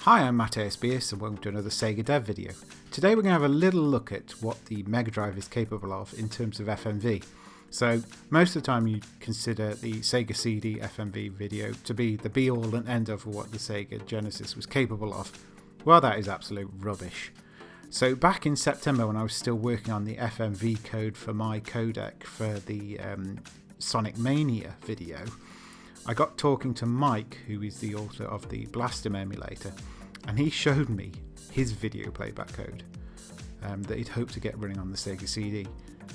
Hi, I'm Matt ASBS and welcome to another Sega Dev video. Today we're going to have a little look at what the Mega Drive is capable of in terms of FMV. So most of the time you consider the Sega CD FMV video to be the be all and end of what the Sega Genesis was capable of. Well, that is absolute rubbish. So back in September, when I was still working on the FMV code for my codec for the Sonic Mania video, I got talking to Mike, who is the author of the Blastem emulator, and he showed me his video playback code that he'd hoped to get running on the Sega CD.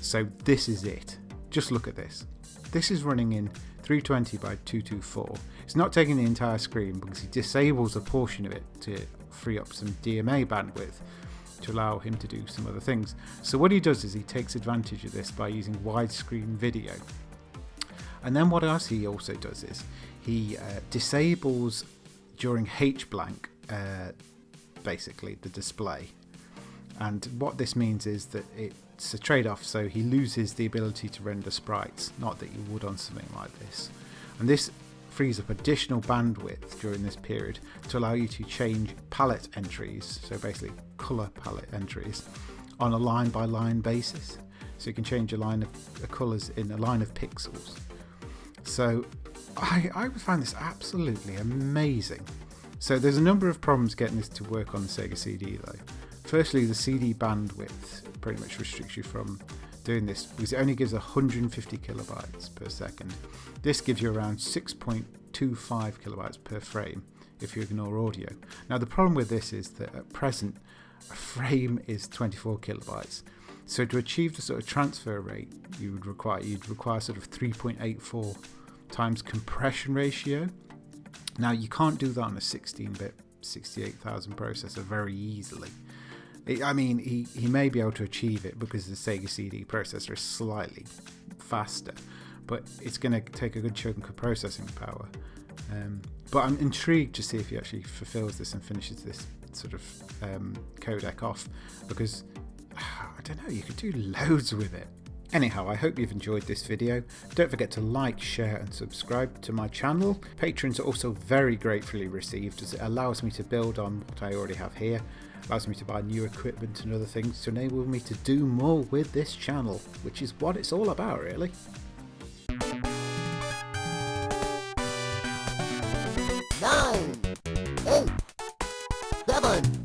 So this is it. Just look at this. This is running in 320 by 224. It's not taking the entire screen because he disables a portion of it to free up some DMA bandwidth to allow him to do some other things. So what he does is he takes advantage of this by using widescreen video. And then what else he also does is he disables during H-blank basically the display. And what this means is that it's a trade-off, so he loses the ability to render sprites, not that you would on something like this. And this frees up additional bandwidth during this period to allow you to change palette entries, so basically color palette entries, on a line-by-line basis. So you can change a line of colours in a line of pixels. So I find this absolutely amazing. So there's a number of problems getting this to work on the Sega CD though. Firstly, the CD bandwidth pretty much restricts you from doing this because it only gives 150 kilobytes per second. This gives you around 6.25 kilobytes per frame if you ignore audio. Now the problem with this is that at present a frame is 24 kilobytes. So to achieve the sort of transfer rate you'd require sort of 3.84 times compression ratio. Now you can't do that on a 16-bit 68,000 processor very easily. I mean, he may be able to achieve it because the Sega CD processor is slightly faster, but it's going to take a good chunk of processing power. But I'm intrigued to see if he actually fulfills this and finishes this sort of codec off, because I don't know, you could do loads with it. Anyhow, I hope you've enjoyed this video. Don't forget to like, share and subscribe to my channel. Patrons are also very gratefully received as it allows me to build on what I already have here, allows me to buy new equipment and other things to enable me to do more with this channel, which is what it's all about really. 9, 8, 7,